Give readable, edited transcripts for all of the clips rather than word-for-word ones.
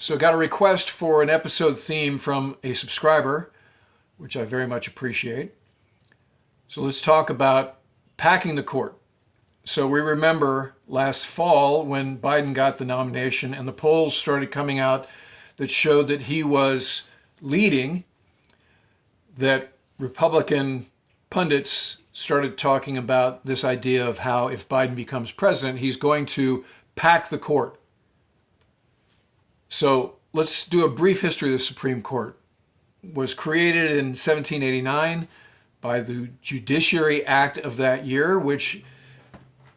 So got a request for an episode theme from a subscriber, which I very much appreciate. So let's talk about packing the court. So we remember last fall when Biden got the nomination and the polls started coming out that showed that he was leading, that Republican pundits started talking about this idea of how if Biden becomes president, he's going to pack the court. So let's do a brief history of the Supreme Court. It was created in 1789 by the Judiciary Act of that year, which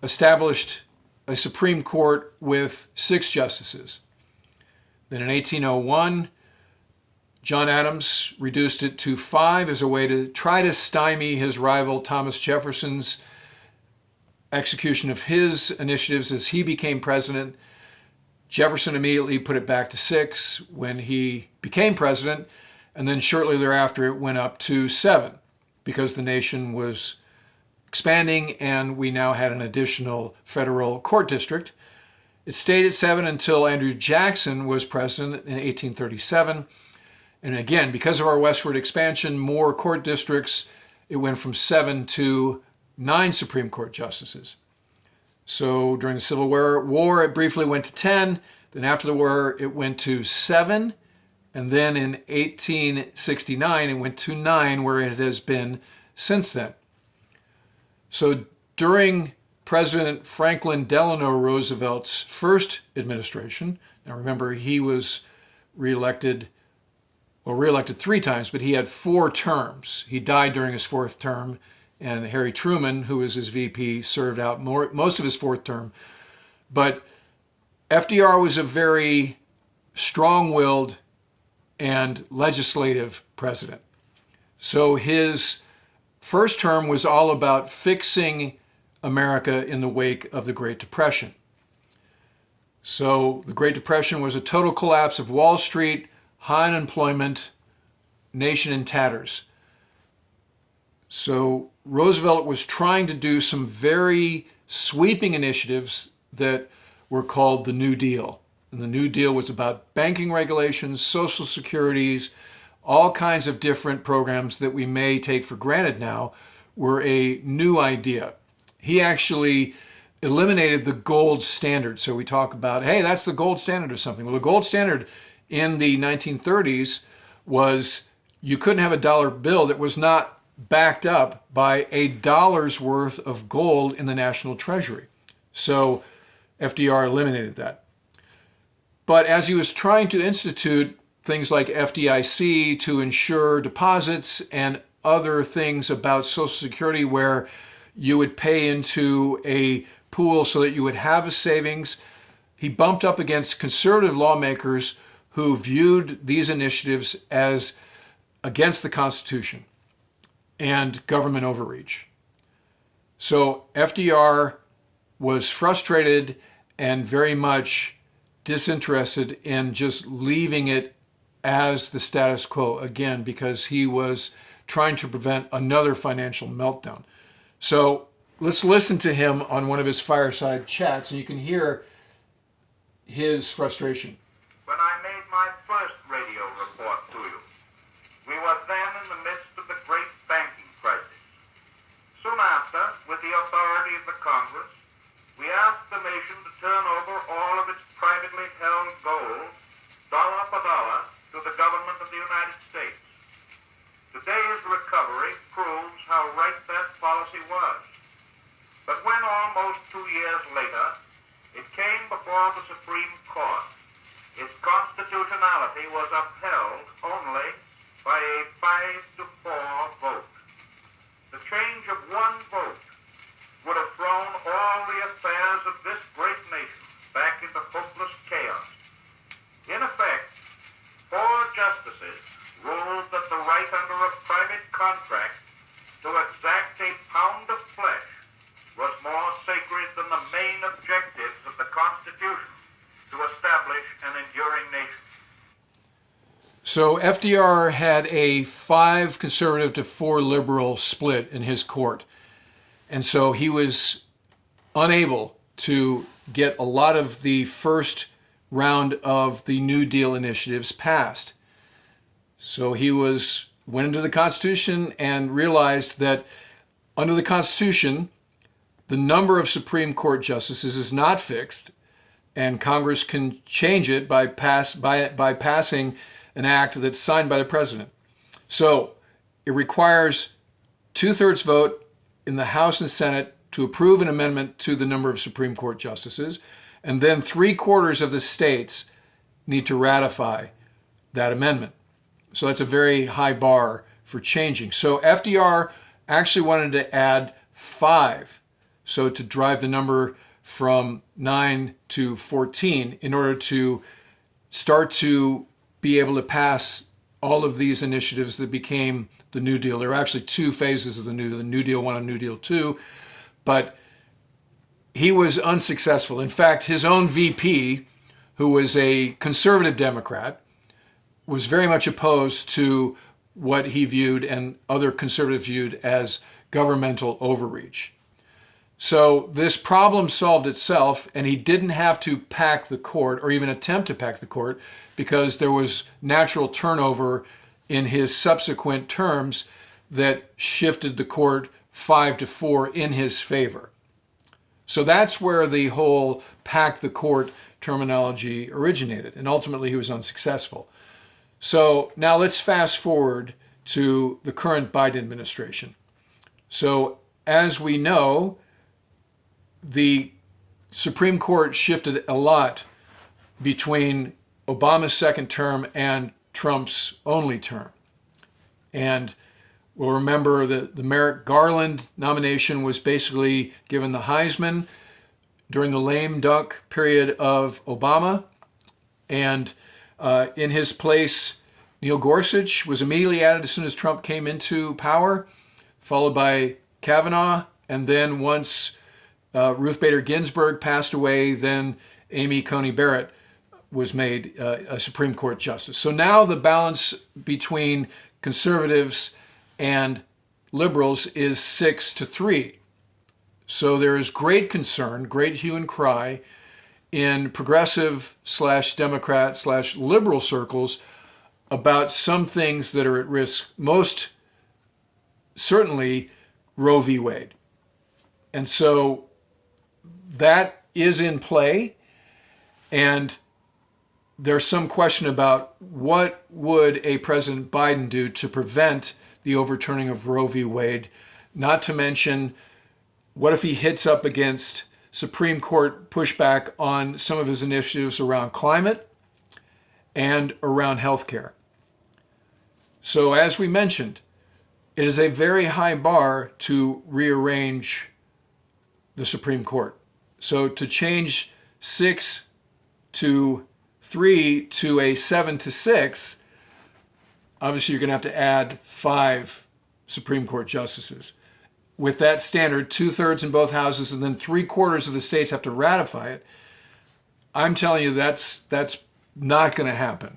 established a Supreme Court with 6 justices. Then in 1801, John Adams reduced it to 5 as a way to try to stymie his rival Thomas Jefferson's execution of his initiatives as he became president. Jefferson immediately put it back to 6 when he became president, and then shortly thereafter it went up to 7 because the nation was expanding and we now had an additional federal court district. It stayed at 7 until Andrew Jackson was president in 1837. And again, because of our westward expansion, more court districts, it went from 7 to 9 Supreme Court justices. So during the Civil War, it briefly went to 10. Then after the war, it went to 7. And then in 1869, it went to 9, where it has been since then. So during President Franklin Delano Roosevelt's first administration, now remember he was reelected 3 times, but he had 4 terms. He died during his 4th term, and Harry Truman, who was his VP, served out most of his 4th term. But FDR was a very strong-willed and legislative president. So his first term was all about fixing America in the wake of the Great Depression. So the Great Depression was a total collapse of Wall Street, high unemployment, nation in tatters. So Roosevelt was trying to do some very sweeping initiatives that were called the New Deal. And the New Deal was about banking regulations, social securities, all kinds of different programs that we may take for granted now were a new idea. He actually eliminated the gold standard. So we talk about, hey, that's the gold standard or something. Well, the gold standard in the 1930s was you couldn't have a dollar bill that was not backed up by $1's worth of gold in the national treasury. So FDR eliminated that. But as he was trying to institute things like FDIC to ensure deposits and other things about Social Security where you would pay into a pool so that you would have a savings, he bumped up against conservative lawmakers who viewed these initiatives as against the Constitution and government overreach. So FDR was frustrated and very much disinterested in just leaving it as the status quo, again, because he was trying to prevent another financial meltdown. So let's listen to him on one of his fireside chats, and you can hear his frustration. When I made my first radio report to you, we were then in the midst of the great banking crisis. Soon after, with the authority of the Congress, we asked the nation to turn over all of its privately held gold, dollar for dollar, to the government of the United States. Today's recovery proves how right that policy was. But when almost 2 years later, it came before the Supreme Court, its constitutionality was upheld only by a 5-4 vote. The change of one vote would have thrown all the affairs of this great nation back into hopeless chaos. In effect, 4 justices ruled that the right under a private contract to exact a pound of flesh was more sacred than the main objectives of the Constitution to establish an enduring nation. So FDR had a 5 conservative to 4 liberal split in his court. And so he was unable to get a lot of the first round of the New Deal initiatives passed. So he went into the Constitution and realized that under the Constitution, the number of Supreme Court justices is not fixed, and Congress can change it by passing an act that's signed by the president. So it requires 2/3 vote in the House and Senate to approve an amendment to the number of Supreme Court justices, and then 3/4 of the states need to ratify that amendment. So that's a very high bar for changing. So FDR actually wanted to add 5, so to drive the number from 9 to 14 in order to start to be able to pass all of these initiatives that became the New Deal. There were actually 2 phases of the New Deal 1 and New Deal 2, but he was unsuccessful. In fact, his own VP, who was a conservative Democrat, was very much opposed to what he viewed and other conservatives viewed as governmental overreach. So this problem solved itself, and he didn't have to pack the court or even attempt to pack the court because there was natural turnover in his subsequent terms that shifted the court 5-4 in his favor. So that's where the whole pack the court terminology originated, and ultimately he was unsuccessful. So now let's fast forward to the current Biden administration. So as we know, the Supreme Court shifted a lot between Obama's second term and Trump's only term. And we'll remember that the Merrick Garland nomination was basically given the Heisman during the lame duck period of Obama. And in his place, Neil Gorsuch was immediately added as soon as Trump came into power, followed by Kavanaugh. And then once Ruth Bader Ginsburg passed away, then Amy Coney Barrett was made a Supreme Court justice. So now the balance between conservatives and liberals is 6-3. So there is great concern, great hue and cry in progressive/Democrat/liberal circles about some things that are at risk, most certainly Roe v. Wade. And so that is in play, and there's some question about what would a President Biden do to prevent the overturning of Roe v. Wade, not to mention what if he hits up against Supreme Court pushback on some of his initiatives around climate and around healthcare. So as we mentioned, it is a very high bar to rearrange the Supreme Court. So to change 6-3 to a 7-6, obviously you're going to have to add 5 Supreme Court justices. With that standard, 2/3 in both houses and then 3/4 of the states have to ratify it. I'm telling you that's not going to happen.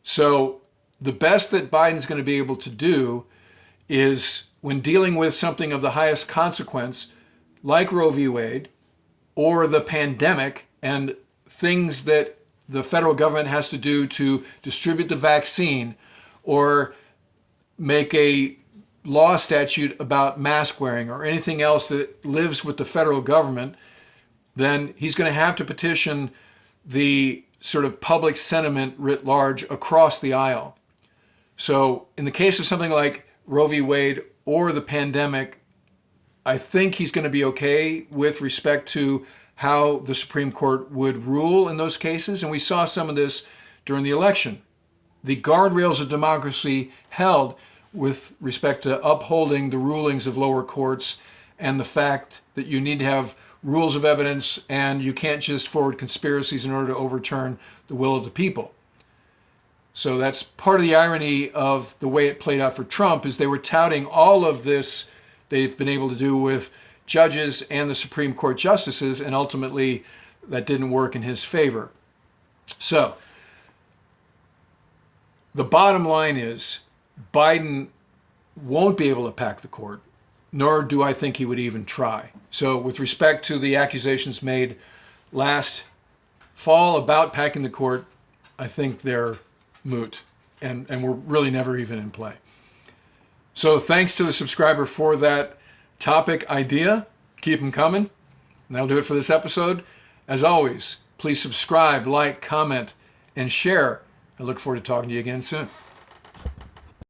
So the best that Biden's going to be able to do is, when dealing with something of the highest consequence, like Roe v. Wade, or the pandemic and things that the federal government has to do to distribute the vaccine, or make a law statute about mask wearing, or anything else that lives with the federal government, then he's going to have to petition the sort of public sentiment writ large across the aisle. So in the case of something like Roe v. Wade or the pandemic, I think he's going to be okay with respect to how the Supreme Court would rule in those cases. And we saw some of this during the election. The guardrails of democracy held with respect to upholding the rulings of lower courts, and the fact that you need to have rules of evidence and you can't just forward conspiracies in order to overturn the will of the people. So that's part of the irony of the way it played out for Trump, is they were touting all of this they've been able to do with judges and the Supreme Court justices, and ultimately that didn't work in his favor. So the bottom line is Biden won't be able to pack the court, nor do I think he would even try. So with respect to the accusations made last fall about packing the court, I think they're moot and were really never even in play. So thanks to the subscriber for that topic idea. Keep them coming. And that'll do it for this episode. As always, please subscribe, like, comment, and share. I look forward to talking to you again soon.